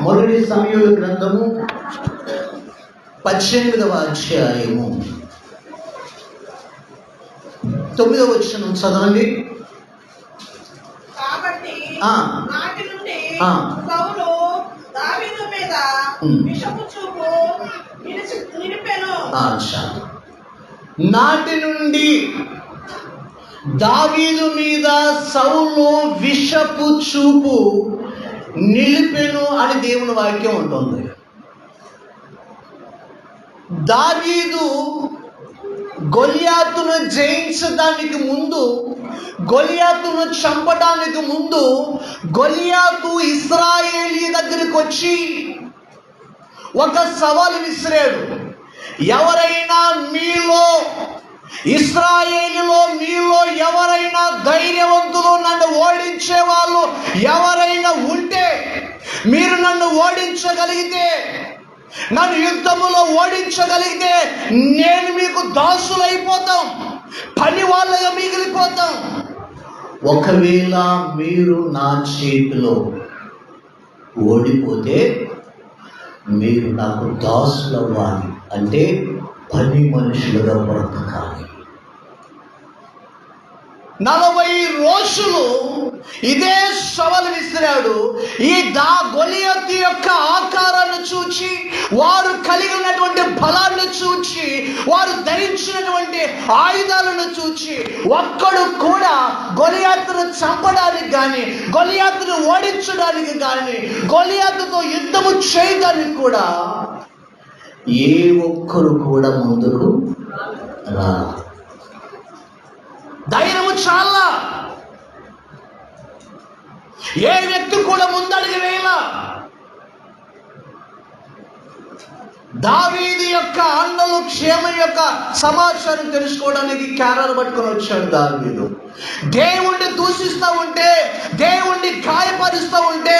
మొదటి సమూయేలు గ్రంథము 18వ అధ్యాయము 9వ వచనం చదవండి. కాబట్టి నాటి నుండి సౌలు దావీదు మీద విషపు చూపు నిలిపెను. నాటి నుండి దావీదు మీద సౌలు విషపు చూపు నిలిపెను అని దేవుని వాక్యం ఉంటుంది. దావీదు గొలియాతును జయించడానికి ముందు, గొలియాతును చంపడానికి ముందు, గొలియాతు ఇశ్రాయేలీ దగ్గరికి వచ్చి ఒక సవాలు విసిరాడు. ఎవరైనా మీలో, ఇశ్రాయేలులో మీలో ఎవరైనా ధైర్యవంతులు, నన్ను ఓడించే వాళ్ళు ఎవరైనా ఉంటే, మీరు నన్ను ఓడించగలిగితే, నన్ను యుద్ధములో ఓడించగలిగితే నేను మీకు దాసులైపోతాం, పని వాళ్ళగా మిగిలిపోతాం. ఒకవేళ మీరు నా చేతిలో ఓడిపోతే మీరు నాకు దాసులవ్వాలి, అంటే పని మనుషులుగా బ్రతకాలి. 40 రోజులు ఇదే సవాలు విసిరాడు. ఈ గొలియాతు యొక్క ఆకారాన్ని చూచి, వారు కలిగి ఉన్నటువంటి బలాన్ని చూచి, వారు ధరించినటువంటి ఆయుధాలను చూచి, ఒక్కడు కూడా గొలియాతును చంపడానికి కానీ, గొలియాతును ఓడించడానికి కానీ, గొలియాతుతో యుద్ధము చేయడానికి కూడా ఏ ఒక్కరు కూడా ముందుకు రా. ధైర్యము చాలా. ఏ వ్యక్తి కూడా ముందడుగు వేయాల. దావీదు యొక్క అన్నలు క్షేమం యొక్క సమాచారం తెలుసుకోవడానికి క్యారాలు పట్టుకొని వచ్చాడు దావీదు. దేవుణ్ణి దూషిస్తూ ఉంటే, దేవుణ్ణి గాయపరుస్తూ ఉంటే,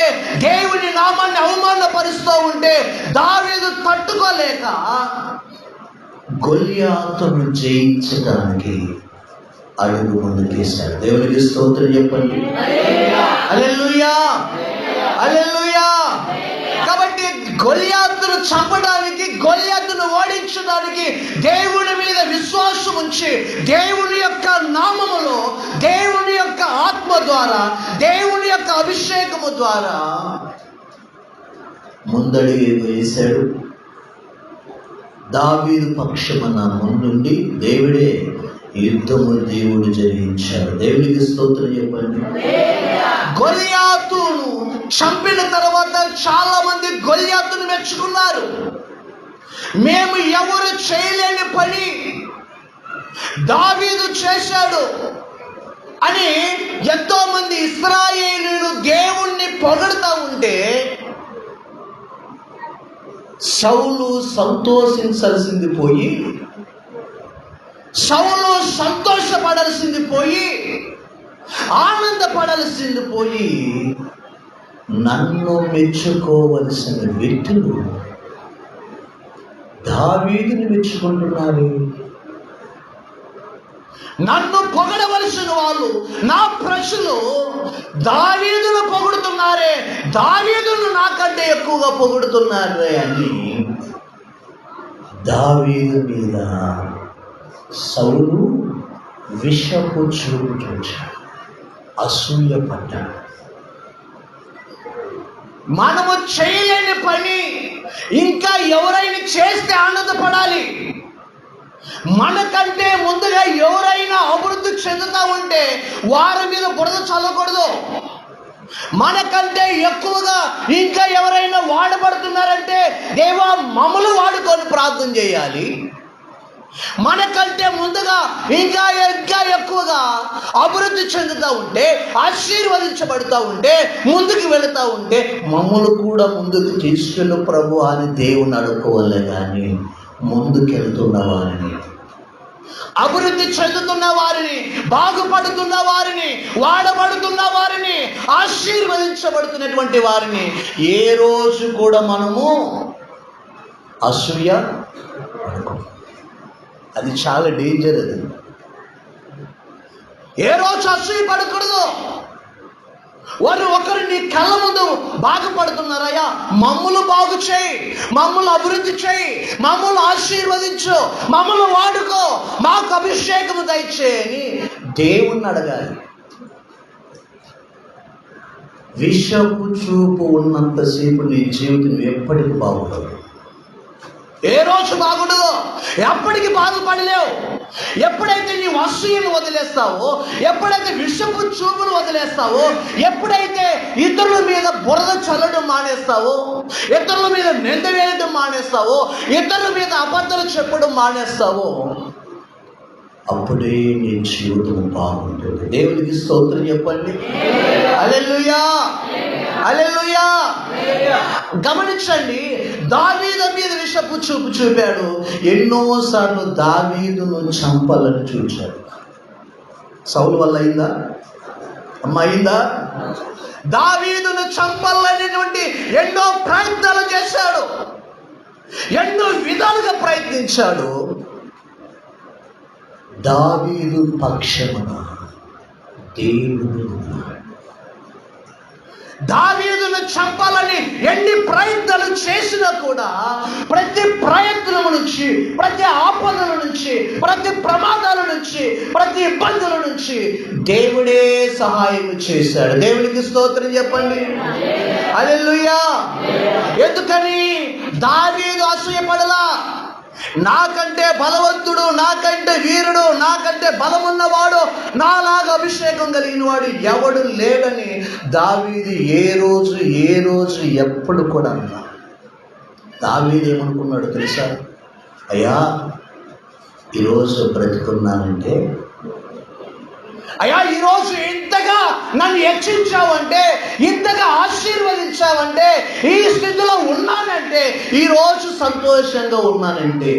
దేవుని నామాన్ని అవమానపరుస్తూ ఉంటే దావీదు తట్టుకోలేక గొలియాతును జయించడానికి అడుగు ముందుకేశాడు. దేవునికి స్తోత్రం చెప్పండి. హల్లెలూయా, హల్లెలూయా. కాబట్టి గొలియాతును చంపడానికి, గొలియాతును ఓడించడానికి దేవుని మీద విశ్వాసం ఉంచి, దేవుని యొక్క నామములో, దేవుని యొక్క ఆత్మ ద్వారా, దేవుని యొక్క అభిషేకము ద్వారా ముందడుగు వేశాడు. దావీదు పక్షమున ముందుండి దేవుడే యుద్ధము దేవుడు జరిగించాడు. దేవునికి స్తోత్రం చెప్పండి. గొలియాతును చంపిన తర్వాత చాలా మంది గొలియాతును మెచ్చుకున్నారు. మేము ఎవరు చేయలేని పని దావీదు చేశాడు అని ఎంతో మంది ఇశ్రాయేలీయులు దేవుణ్ణి పొగడుతూ ఉంటే, సౌలు సంతోషించాల్సింది పోయి, సౌలు సంతోషపడాల్సింది పోయి, ఆనందపడాల్సింది పోయి, నన్ను మెచ్చుకోవలసిన వ్యక్తులు దావీదుని మెచ్చుకుంటున్నారు. నన్ను పొగడవలసిన వాళ్ళు, నా ప్రజలు దావీదును పొగుడుతున్నారే, దావీదును నాకంటే ఎక్కువగా పొగుడుతున్నారే అని దావీదు మీద సౌలు విషపు చూపు చూచాడు, అసూయ పడ్డాడు. మనము చేయలేని పని ఇంకా ఎవరైనా చేస్తే ఆనందపడాలి. మనకంటే ముందుగా ఎవరైనా అభివృద్ధి చెందుతూ ఉంటే వారి మీద బురద చల్లకూడదు. మనకంటే ఎక్కువగా ఇంకా ఎవరైనా వాడబడుతున్నారంటే దేవా మమ్మల్ని వాడుకొని ప్రార్థన చేయాలి. మనకంటే ముందుగా ఇంకా ఎక్కువగా అభివృద్ధి చెందుతూ ఉంటే, ఆశీర్వదించబడుతూ ఉంటే, ముందుకు వెళుతూ ఉంటే మమ్మల్ని కూడా ముందుకు తీసుకెళ్ళు ప్రభు అని దేవుని అడుక్కోవాలే కానీ ముందుకెళ్తున్న వారిని, అభివృద్ధి చెందుతున్న వారిని, బాగుపడుతున్న వారిని, వాడబడుతున్న వారిని, ఆశీర్వదించబడుతున్నటువంటి వారిని ఏ రోజు కూడా మనము అసూయ పడకూడదు. అది చాలా డేంజర్. అది ఏ రోజు అసూయ పడకూడదు. వారు ఒకరు నీ కళ్ళ ముందు బాగుపడుతున్నారయ్యా, మమ్మల్ని బాగు చేయి, మమ్మల్ని అభివృద్ధి చేయి, మమ్మల్ని ఆశీర్వదించు, మమ్మల్ని వాడుకో, మాకు అభిషేకం దయచేయని దేవుణ్ణి అడగాలి. విషపు చూపు ఉన్నంతసేపు నీ జీవితం ఎప్పటికీ బాగుండదు. ఏ రోజు బాగుండదు, ఎప్పటికీ బాగుపడలేవు. ఎప్పుడైతే నీ అసూయను వదిలేస్తావో, ఎప్పుడైతే విషపు చూపును వదిలేస్తావో, ఎప్పుడైతే ఇతరుల మీద బురద చల్లడం మానేస్తావో, ఇతరుల మీద నింద వేయడం మానేస్తావో, ఇతరుల మీద అబద్ధాలు చెప్పడం మానేస్తావో, అప్పుడే నీ జీవితం బాగుంటుంది. దేవునికి స్తోత్రం చెప్పండి. హల్లెలూయా, హల్లెలూయా. గమనించండి, దావీదు మీద విషపు చూపు చూపాడు. ఎన్నోసార్లు దావీదును చంపాలని చూచాడు. సౌలు వల్ల అయిందా? అయిందా? దావీదును చంపాలనేటువంటి ఎన్నో ప్రయత్నాలు చేశాడు, ఎన్నో విధాలుగా ప్రయత్నించాడు. దావీదు పక్షమున దేవుడు దావీదును చంపాలని ఎన్ని ప్రయత్నాలు చేసినా కూడా ప్రతి ప్రయత్నము నుంచి, ప్రతి ఆపదల నుంచి, ప్రతి ప్రమాదాల నుంచి, ప్రతి ఇబ్బందుల నుంచి దేవుడే సహాయం చేశాడు. దేవునికి స్తోత్రం చెప్పండి. హల్లెలూయా. ఎందుకని దావీదు అసూయపడలా? నాకంటే బలవంతుడు, నాకంటే వీరుడు, నాకంటే బలమున్నవాడు, నాలాగా అభిషేకం కలిగిన వాడు ఎవడు లేడని దావీదు ఏ రోజు ఎప్పుడు కూడా అన్నా. దావీదు ఏమనుకున్నాడు తెలుసా? అయ్యా, ఈరోజు బ్రతుకున్నానంటే, అయ్యా ఈరోజు ఇంతగా నన్ను హెచ్చించావంటే, ఇంతగా ఆశీర్వదించావంటే, ఈ స్థితిలో ఉన్నానంటే, ఈరోజు సంతోషంగా ఉన్నానంటే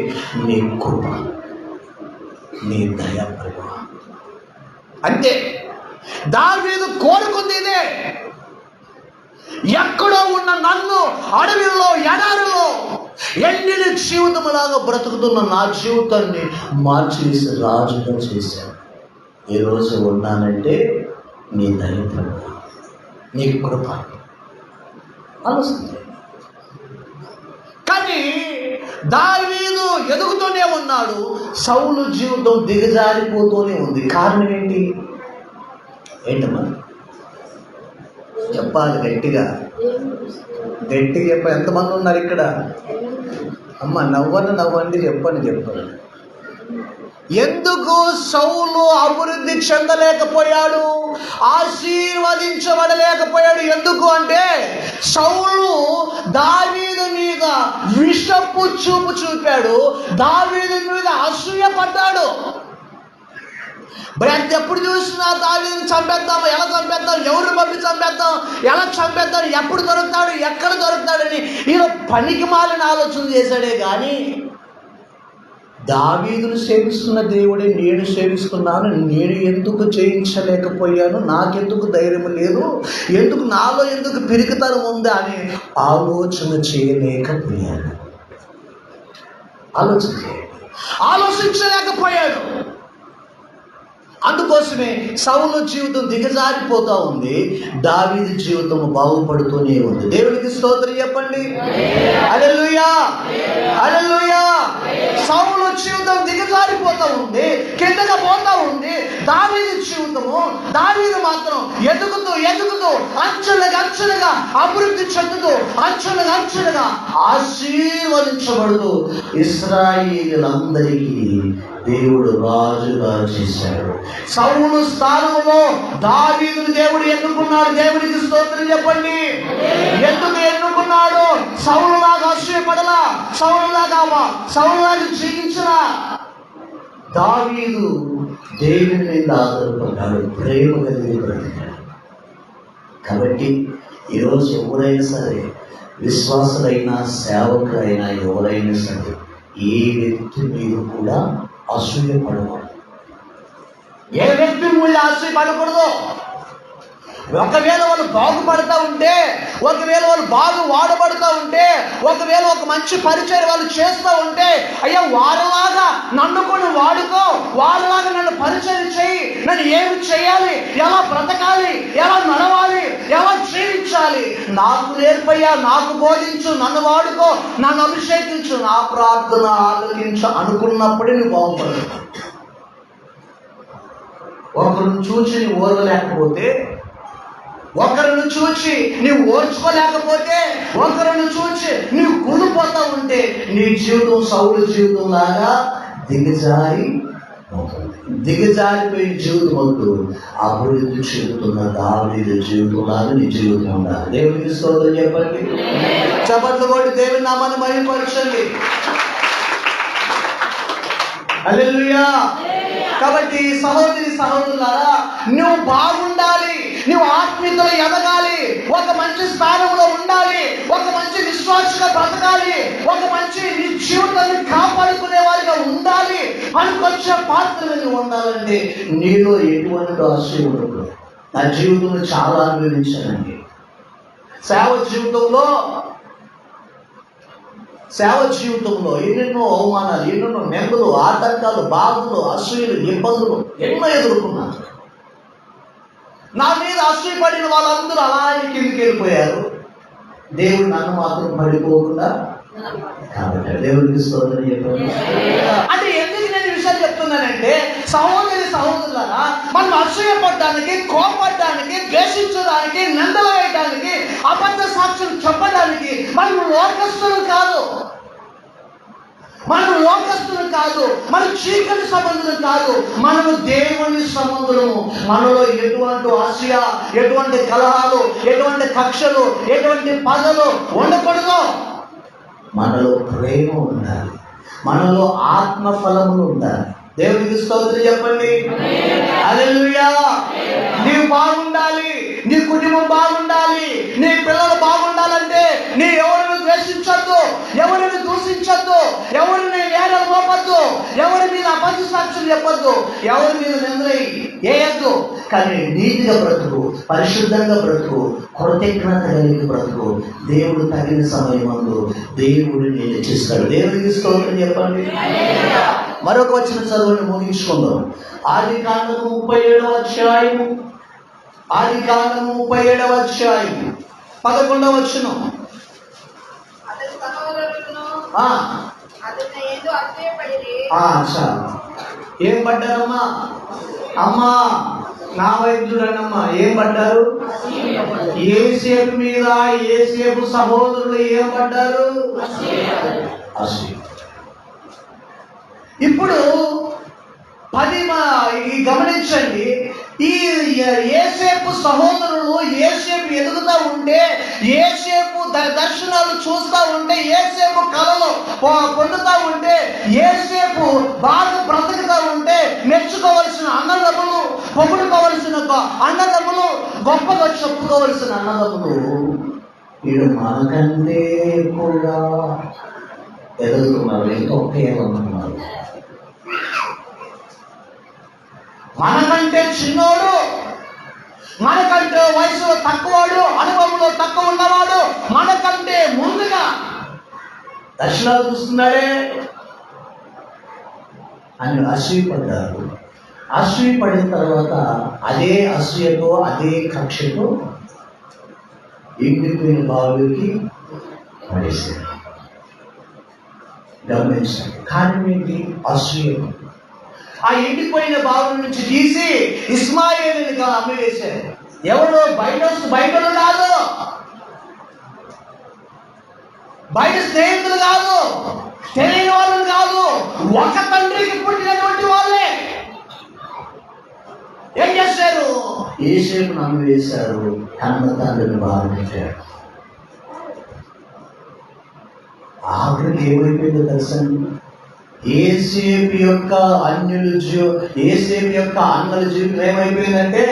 నీ కృప, నీ దయ ప్రభు. అంతే. దావీదు కోరుకుంది ఇదే. ఎక్కడో ఉన్న నన్ను అడవిలో, ఎడారిలో ఎండిన జీవితంలాగా బ్రతుకుతున్న నా జీవితాన్ని మార్చేసి రాజుగా చేశాను. ఈ రోజు ఉన్నానంటే నీ దయ ప్రభు, నీ కృప. ఆలోచించండి. కానీ దావీదు ఎదుగుతూనే ఉన్నాడు, సౌలు జీవితం దిగజారిపోతూనే ఉంది. కారణం ఏంటమ్మా? చెప్పాలి గట్టిగా, గట్టిగా చెప్ప. ఎంతమంది ఉన్నారు ఇక్కడ? అమ్మ నవ్వండి, చెప్పండి. ఎందుకు సౌలు అభివృద్ధి చెందలేకపోయాడు, ఆశీర్వదించబడలేకపోయాడు? ఎందుకు అంటే సౌలు దావీదు మీద విషపు చూపు చూపాడు, దావీదు మీద అసూయ పడ్డాడు. ఎప్పుడు చూసినా దావీదుని చంపేద్దాం, ఎలా చంపేద్దాం, ఎవరిని పంపి చంపేద్దాం, ఎలా చంపేద్దాం, ఎప్పుడు దొరుకుతాడు, ఎక్కడ దొరుకుతాడని ఈయన పనికి మాలిన ఆలోచన చేశాడే కానీ దావీదును సేవిస్తున్న దేవుడే నేను సేవిస్తున్నాను, నేను ఎందుకు జయించలేకపోయాను, నాకెందుకు ధైర్యం లేదు, నాలో ఎందుకు పిరికితనం ఉందా అని ఆలోచన చేయలేకపోయాడు. ఆలోచించలేకపోయాడు. అందుకోసమే సౌలు జీవితం దిగజారిపోతా ఉంది, దావీదు జీవితం బాగుపడుతూనే ఉంది. దేవునికి స్తోత్రం చెప్పండి. హల్లెలూయా, హల్లెలూయా. సౌలు జీవితం దిగజారిపోతా ఉంది, కిందగా పోతా ఉంది. దావీదు మాత్రం ఎదుగుతూ అంచెలుగా అభివృద్ధి చెందుతూ అంచెలుగా ఆశీర్వదించబడుతూ ఇశ్రాయేలులందరికీ దేవుడు రాజుగా చేశాడు. సౌలు స్థానంలో దావీదును దేవుడు ఎన్నుకున్నాడు. దేవునికి స్తోత్రం చెప్పండి. ఎందుకు ఎన్నుకున్నాడు? సౌలులాగా అసూయపడలా, సౌలులాగా జీవించలా. దావీదు దేవుని మీద ఆధారపడ్డాడు, ప్రేమ కలిగి బ్రతికాడు. కాబట్టి ఈరోజు ఎవరైనా సరే, విశ్వాసులైనా సేవకులైనా ఎవరైనా సరే, ఏ వ్యక్తి మీద కూడా అసూయ పడకూడదు. ఏ వ్యక్తి మీద అసూయ పడకూడదు. ఒకవేళ వాళ్ళు బాగుపడతా ఉంటే, ఒకవేళ వాళ్ళు బాగా వాడబడతా ఉంటే, ఒకవేళ ఒక మంచి పరిచయం వాళ్ళు చేస్తూ ఉంటే, అయ్యా వారిలాగా నన్ను కూడా వాడుకో, వారిలాగా నన్ను పరిచయం చేయి, నన్ను ఏమి చేయాలి, ఎలా బ్రతకాలి, ఎలా నడవాలి, ఎలా జీవించాలి నాకు నేర్పయ్యా, నాకు బోధించు, నన్ను వాడుకో, నన్ను అభిషేకించు, నా ప్రార్థన ఆలకించు అనుకున్నప్పుడే నువ్వు బాగుపడదు. ఒకరిని చూచి నువ్వు ఓర్వలేకపోతే, ఒకరిని చూచి నీవు ఓర్చుకోలేకపోతే, ఒకరిని చూచి నీవు కూలిపోతా ఉంటే నీ జీవితం సౌలు జీవితం లాగా దిగజారిపోయిన జీవితం వద్దు, అభివృద్ధి చెందుతున్న దావీదు జీవితం లాగా నీ జీవితం ఉండాలి. దేవునికి స్తోత్రం చెప్పండి. చప్పట్లు కొట్టి దేవుని నామాన్ని మహిమపరచండి. హల్లెలూయా. కాబట్టి సహోదరి సహోదరులారా, నువ్వు బాగుండాలి, నువ్వు ఆత్మీయతలో ఎదగాలి, ఒక మంచి స్థానంలో ఉండాలి, ఒక మంచి విశ్వాసంగా బ్రతకాలి, ఒక మంచి నీ జీవితాన్ని కాపాడుకునే వారిగా ఉండాలి, పనికొచ్చే పాత్రగా నువ్వు ఉండాలంటే నీలో ఎటువంటి ఆశయం ఉండదు. నా జీవితంలో చాలా అనుభవించానండి. సేవ జీవితంలో ఎన్నెన్నో అవమానాలు, ఎన్నెన్నో నెందులు, ఆటంకాలు, బాధలు, అసూయలు, ఇబ్బందులు ఎన్నో ఎదుర్కొన్నాను. నా మీద అసూయపడిన వాళ్ళందరూ అలాగే కిందికి వెళ్ళిపోయారు. దేవుడు నన్ను మాత్రం పడిపోకుండా కాబట్టి దేవుడికి స్తోత్రం చెప్పండి. అంటే ఎందుకు నేను ఈ విషయాలు చెప్తున్నానంటే, సహోదరి సహోదరులారా, మనం అసూయపడడానికి, కోపడడానికి, ద్వేషించడానికి, నిందలు వేయడానికి, అబద్ధ సాక్ష్యం చెప్పడానికి మనం లోకస్తులు కాదు, మన చీకటి సంబంధులు కాదు, మనము దేవుని సంబంధులము. మనలో ఎటువంటి ఆశయ, ఎటువంటి కలహాలు, ఎటువంటి కక్షలు, ఎటువంటి పదలు ఉండకూడదు. మనలో ప్రేమ ఉండాలి, మనలో ఆత్మ ఫలములు ఉండాలి. దేవునికి స్తోత్రం చెప్పండి. హల్లెలూయా. నీవు బాగుండాలి, నీ కుటుంబం బాగుండాలి, నీ పిల్లలు బాగుండాలంటే నీ ఎవరిని ద్వేషించొద్దు, ఎవరిని దూషించొద్దు, ఎవరిని వేదన మోపొద్దు, ఎవరి మీద అబద్ధ సాక్ష్యం చెప్పొద్దు, ఎవరి మీద నిందలేయద్దు. కానీ నీతిగా బ్రతుకు, పరిశుద్ధంగా బ్రతుకు, కృతజ్ఞత కలిగి బ్రతుకు. దేవుడు తగిన సమయం ముందు దేవుడు నేను హెచ్చిస్తాడు. దేవుడికి స్తోత్రం చెప్పండి. మరొక వచ్చిన చదువుని ముగించుకుందాం. ఆదికాండము 37వ అధ్యాయము, ఆదికాండము 37వ అధ్యాయము 11వ వచనం. ఏం పడ్డారమ్మా? అమ్మా నా వైపు చూడండమ్మా, ఏం పడ్డారు? యోసేపు మీద యోసేపు సహోదరులు ఏం పడ్డారు? అసూయ. ఇప్పుడు గమనించండి, ఈ యోసేపు సహోదరులు యోసేపు ఎదుగుతూ ఉంటే, యోసేపు దర్శనాలు చూస్తూ ఉంటే, యోసేపు కళలు పొందుతూ ఉంటే, యోసేపు బాగా బ్రతుకుతూ ఉంటే మెచ్చుకోవలసిన అన్నదమ్ములు, పొగుడుకోవలసిన అన్నదమ్ములు, గొప్పగా చెప్పుకోవలసిన అన్నదమ్ములు వీడు మనకంటే కూడా ఎదుగుతున్నారు, ఎంతో ఉపయోగపడుతున్నారు. మనకంటే చిన్నోడు, మనకంటే వయసులో తక్కువవాడు, అనుభవంలో తక్కువ ఉన్నవాడు మనకంటే ముందుగా దర్శనాలు చూస్తున్నాడే అని అసూయపడ్డారు. అసూయపడిన తర్వాత అదే అసూయతో, అదే కక్షతో ఎండిపోయిన బావికి పడేశారు. గమనించండి, కారణం ఏంటి? అసూయ. ఆ ఎండిపోయిన బావుల నుంచి తీసి ఇస్మాయేలుని అమ్మివేశారు. ఎవరు? బయటలు కాదు, బయట స్నేహితులు కాదు, తెలియని వాళ్ళు కాదు, ఒక తండ్రికి పుట్టినటువంటి వాళ్ళే ఏం చేశారు? యోసేపును అమ్మివేశారు, కన్న తండ్రిని బాధించారు. ఆఖరికి ఏమైపోయిందో తెలుసండి, ఏసేపు యొక్క ఏసేపు యొక్క అన్నల జీవితం ఏమైపోయిందంటే,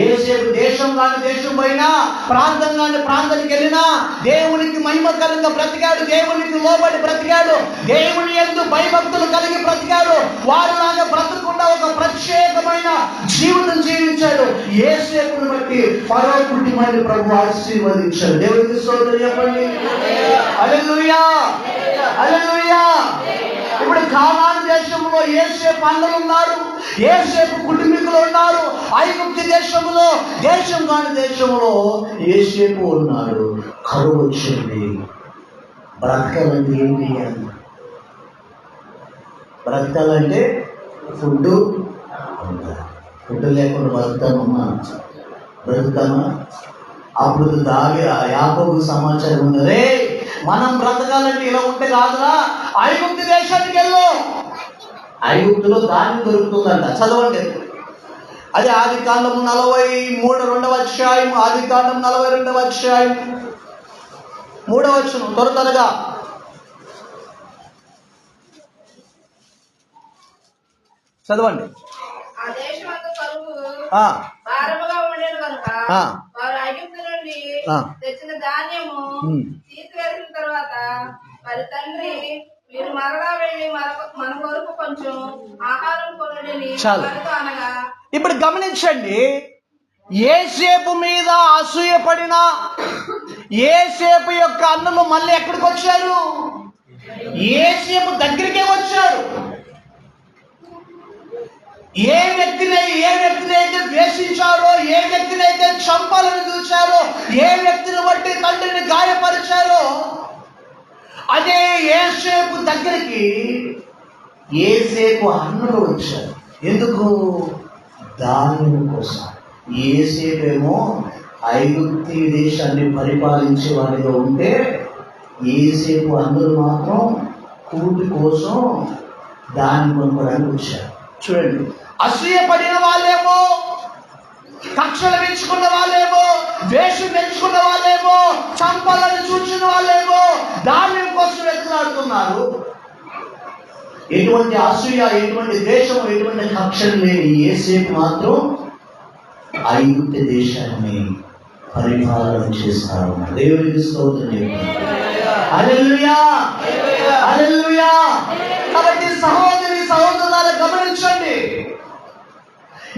ఏసేపు దేశం కాని దేశం పోయినా, ప్రాంతం కాని ప్రాంతానికి వెళ్ళినా దేవునికి మహిమకరంగా బ్రతికాడు, దేవునికి లోబడి బ్రతికాడు, దేవుని యందు భయభక్తులు కలిగి బ్రతికాడు. వారిలాగా బ్రతకకుండా ఒక ప్రత్యేకమైన జీవితం జీవించాడు. ఏసేపును బట్టి ఫరో కుటుంబాన్ని ప్రభు ఆశీర్వదించాడు. దేవునికి స్తోత్రం చెప్పండి. హల్లెలూయా, హల్లెలూయా. ఇప్పుడు కానాను దేశంలో యేసేపు అన్నలు ఉన్నారు, యేసేపు కుటుంబీకులు ఉన్నారు. ఐగుప్తు దేశంలో, దేశం కాని దేశంలో యేసేపు ఉన్నారు. కరువు వచ్చింది. బ్రతకాలంటే ఏం చేయాలి? బ్రతకాలంటే ఫుడ్ లేకుండా బ్రతుకుతామా? అప్పుడు యాకోబు సమాచారం ఉన్నదే, మనం బ్రతకాలంటే ఇలా ఉంటే కాదురా, ఐగుప్తు దేశానికి వెళ్ళు, ఐగుప్తులో ధాన్యం దొరుకుతుందంట. చదవండి. అది ఆదికాండం 42వ అధ్యాయం, ఆదికాండం 42వ అధ్యాయం 3వ వచనం. త్వరగా చదవండి. భారముగా ఉండేది కనుక వారు ఐగుప్తు నుండి తెచ్చిన ధాన్యము తీసివేసిన తర్వాత మరి తండ్రి, మీరు మరలా వెళ్ళి మన కొరకు కొంచెం ఆహారం కొనుడని అనగా. ఇప్పుడు గమనించండి, యేసేపు మీద అసూయపడిన యేసేపు యొక్క అన్నలు మళ్ళీ ఎక్కడికి వచ్చారు? యేసేపు దగ్గరికే వచ్చారు. ఏ వ్యక్తినైతే ద్వేషించారో, ఏ వ్యక్తినైతే చంపాలని చూశారో, ఏ వ్యక్తిని బట్టి తండ్రిని గాయపరిచారో, అదే యేసేపు దగ్గరికి యేసేపు అన్నలు వచ్చారు. ఎందుకు? ధాన్యం కోసం. యేసేపేమో ఐగుప్తు దేశాన్ని పరిపాలించే వారిగా ఉంటే, యేసేపు అన్నలు మాత్రం కూటి కోసం దాన్ని కొనుక్కోవడానికి వచ్చారు. చూడండి, అసూయ పడిన వాళ్ళేమో, కక్షలు పెంచుకున్న వాళ్ళేమో, ద్వేషం పెంచుకున్న వాళ్ళేమో, చంపాలని చూసిన వాళ్ళేమో ధాన్యం కోసం వెతులాడుతున్నారు. ఎటువంటి అసూయ, ఎటువంటి ద్వేషం, ఎటువంటి కక్షలు లేని యేసేపు మాత్రం ఐగుప్తు దేశాన్ని పరిపాలన చేస్తారు. దేవునికి స్తోత్రం చెప్పండి. హల్లెలూయా, హల్లెలూయా. కాబట్టి సహోదరి సహోదరులారా గమనించండి,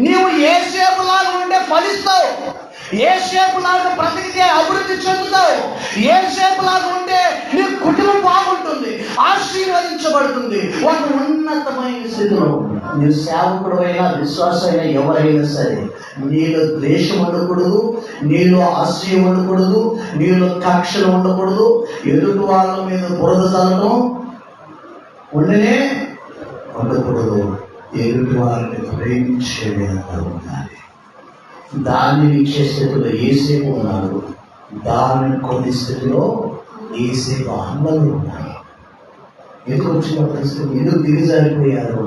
నీవు యేసేపులాగా ఉంటే ఫలిస్తావు, యేసేపులాగా బ్రతికితే అభివృద్ధి చెందుతావు, యేసేపులాగా ఉంటే నీ కుటుంబం బాగుంటుంది, ఆశీర్వదించబడుతుంది. ఒక ఉన్నతమైన స్థితిలో నీ సేవకుడు అయినా, విశ్వాసైనా, ఎవరైనా సరే, నీలో ద్వేషం ఉండకూడదు, నీలో అసూయ ఉండకూడదు, నీలో కక్షలు ఉండకూడదు, ఎదుటి వాళ్ళ మీద బురద చల్లడం ఉండకూడదు. ఎదుటి వారిని ప్రేమించే విధంగా ఉండాలి. దాన్ని ఇచ్చే స్థితిలో యేసేపు ఉన్నాడు, దాన్ని కొన్ని స్థితిలో యేసేపు అన్నలు ఉన్నాయి. ఎందుకు వచ్చిన పరిస్థితి? ఎందుకు దిగజారిపోయారు?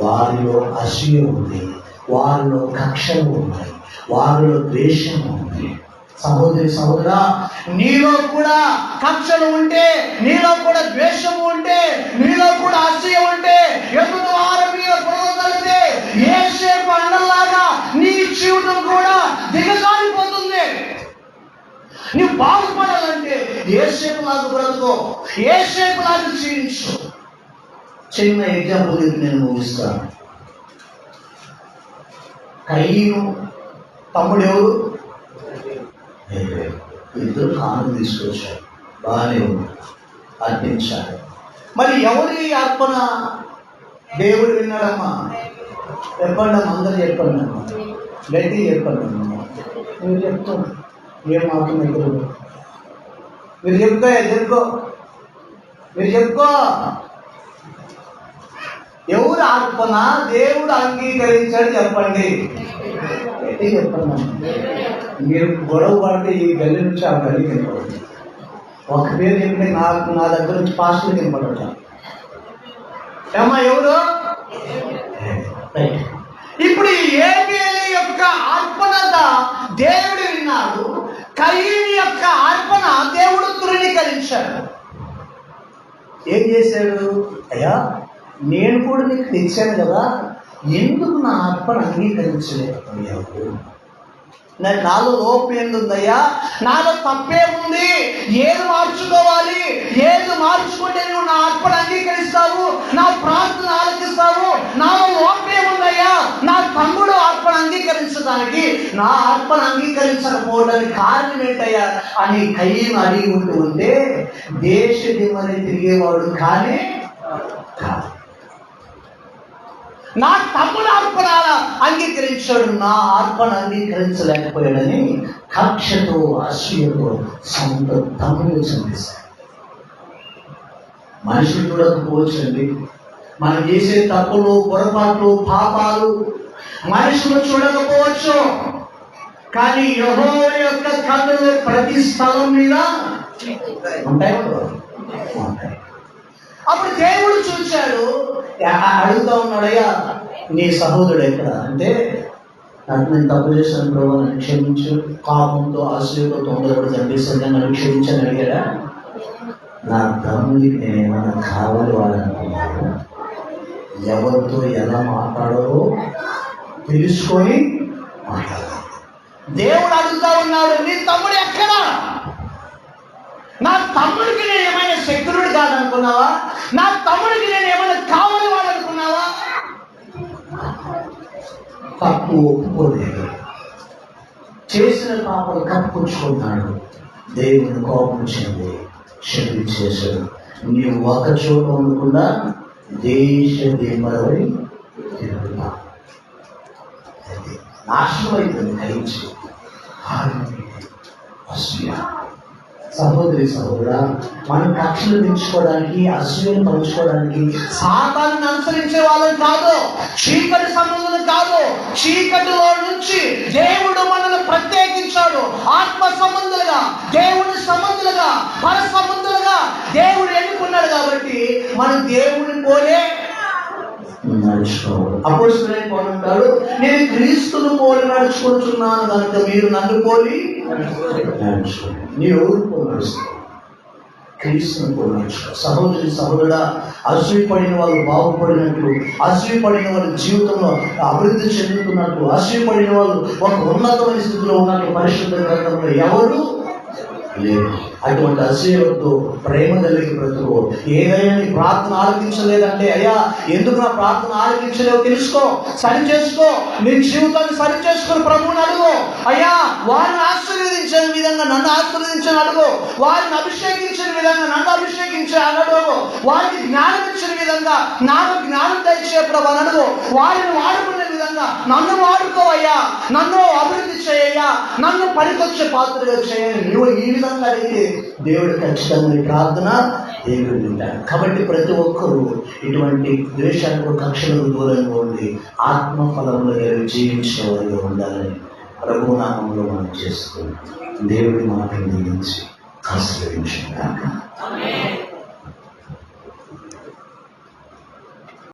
వారిలో అసూయ ఉంది, వారిలో కక్షలు ఉన్నాయి, వారిలో ద్వేషం ఉంది. సహోదరి సహోదరా, నీలో కూడా కక్షలు ఉంటే, నీలో కూడా ద్వేషము ఉంటే, నీలో కూడా అసూయ ఉంటే, ఎదుటి వారి మీద పొందగలిగితే యేసేపు అన్నలాగా నీ జీవితం కూడా దిగజారిపోతుంది. నీవు బాగుపడాలంటే యేసేపులాగా బ్రతుకో, యేసేపులాగా జీవించు. చిన్న ఎగ్జాంపుల్ నేను ముగిస్తాను. కయీను తమ్ముడు ఎవరు? ఇద్దరు కాను తీసుకొచ్చారు, బాగానే ఉంది, అర్పించారు. మరి ఎవరి అర్పణ దేవుడు విన్నాడమ్మా? చెప్పండి అమ్మా, అందరు చెప్పండి అమ్మా, గట్టి చెప్పండి అమ్మా. మీరు చెప్తాను, ఏం మాత్రం ఎదురు మీరు చెప్పుకో. ఎవరు అర్పణ దేవుడు అంగీకరించాడు చెప్పండి, గట్టి చెప్పండి. మీరు గొడవ పడితే ఈ గల్లి నుంచి ఆ గల్లికి వెళ్ళిపోతుంది. ఒక పేరు చెప్తే నా దగ్గర నుంచి పాస్టర్కి వెళ్ళిపోవట. ఏమ్మా ఎవరు? ఇప్పుడు ఏబేలు యొక్క అర్పణ దేవుడు విన్నాడు, కయీను యొక్క అర్పణ దేవుడు తృణీకరించాడు. ఏం చేశాడు? అయ్యా నేను కూడా నీకు తెచ్చాను కదా, ఎందుకు నా అర్పణ అంగీకరించలేకపోయావు? నాలో లోపం ఏందుందయ్యా? నాలో తప్పేముంది? ఏది మార్చుకోవాలి? ఏది మార్చుకుంటే నువ్వు నా అర్పణ అంగీకరిస్తావు, నా ప్రార్థన ఆలకిస్తావు? నాలో లోపేముందయ్యా? నా తమ్ముడు అర్పణ అంగీకరించడానికి, నా అర్పణ అంగీకరించకపోవడానికి కారణం ఏంటయ్యా అని కయ్యను అడిగి ఉంటే దేశ దిమ్మని తిరిగేవాడు కానీ కాదు. నా తమ్ముడు అర్పణ అంగీకరించాడు, నా అర్పణ అంగీకరించలేకపోయాడని కక్షతో అసూయతో సొంత తమ్ముడు చంపేశాడు. మనుషులు చూడకపోవచ్చండి, మనం చేసే తప్పులు, పొరపాట్లు, పాపాలు మనుషులు చూడకపోవచ్చు, కానీ యెహోవా యొక్క కన్నులు ప్రతి స్థలం మీద ఉంటాయి. అప్పుడు దేవుడు చూశాడు, అడుగుతా ఉన్నాడయ్యా నీ సహోదరుడు ఎక్కడ అంటే, నాకు నేను తప్పు చేశాను ప్రభు, నన్ను క్షమించు, పాపంతో అసూయతో తొందరపడి చంపేశాను, నన్ను క్షమించని అడిగాడా? నా తమ్ముడికి నేను ఏమైనా కావాలి వాళ్ళనుకున్నాను, ఎవరితో ఎలా మాట్లాడాలో తెలుసుకొని మాట్లాడాలి. దేవుడు అడుగుతా ఉన్నాడు, నీ తమ్ముడు ఎక్కడా? నా తమ్ముడికి నేను ఏమైనా శత్రువుడు కాదనుకున్నావా? నా తమ్ముడికి నేను ఏమైనా కావాలి వాడనుకున్నావా? తప్పు ఒప్పుకోలేదు, చేసిన పాపలు కప్పుకుంటున్నాడు. దేవుని కోపం చెంది క్షమించేశాడు. నీవు ఒక చోట ఉండకుండా దేశ దిమ్మరై తిరుగుతా, నాశనం అయిపోయింది కలిసి. సహోదరి సహోదరా, మనం కక్షలు పెంచుకోవడానికి, అసూయను పంచుకోవడానికి సాతాన్ని అనుసరించే వాళ్ళని కాదు, చీకటి సంబంధులు కాదు. చీకటిలో నుంచి దేవుడు మనల్ని ప్రత్యేకించాడు. ఆత్మ సంబంధులుగా, దేవుని సంబంధులుగా, పర సంబంధులుగా దేవుడు ఎన్నుకున్నాడు. కాబట్టి మనం దేవుని పోలే నడుచుకోవాలి. అపోస్తలుడైన పౌలు అంటాడు, నేను క్రీస్తును పోలి నడుచుకుంటున్నాను కనుక మీరు నన్ను పోలి నడుచుకోండి. నీవు ఎవరు పోలి నడుచుకో? క్రీస్తును పోలి నడుచుకో. సహోదరి సహోదరుడా, అసూయపడిన వాళ్ళు బాగుపడినట్లు, అసూయపడిన వాళ్ళ జీవితంలో అభివృద్ధి చెందుతున్నట్లు, అసూయపడిన వాళ్ళు ఒక ఉన్నతమైన స్థితిలో ఉన్నట్లు పరిశుద్ధ గ్రంథంలో ఎవరు లేదు. అటువంటి అసూయతో ప్రేమ కలిగి బ్రతుకు. ఏదైనా నీ ప్రార్థన ఆలకించలేదంటే, అయ్యా ఎందుకు నా ప్రార్థన ఆలకించలేవు తెలుసుకో, సరి చేసుకో, నీ జీవితాన్ని సరి చేసుకుని ప్రభువుని అడుగు. అయ్యా వారిని ఆశీర్వదించే విధంగా నన్ను ఆశీర్వదించని అడుగు, వారిని అభిషేకించిన విధంగా నన్ను అభిషేకించే అడుగు, వారికి జ్ఞానం ఇచ్చిన విధంగా నాకు జ్ఞానం తెచ్చే ప్రభు అడుగు, వారిని వాడుకునే విధంగా నన్ను వాడుకోవయ్యా, నన్ను అభివృద్ధి చేయయ్యా, నన్ను పనికొచ్చే పాత్రగా చేయండి. నువ్వు ఈ విధంగా అడిగితే దేవుడు ఖచ్చితంగా నీ ప్రార్థన దేవుడు వింటాడు. కాబట్టి ప్రతి ఒక్కరూ ఇటువంటి ద్వేషాలకు, కక్షలకు దూరంగా ఉండి ఆత్మఫలంలో జీవించిన వారిగా ఉండాలని ప్రభునామంలో మనం చేసుకున్నాం. దేవుడి మాటలు దీవించి ఆశీర్వదించుకుంటాం.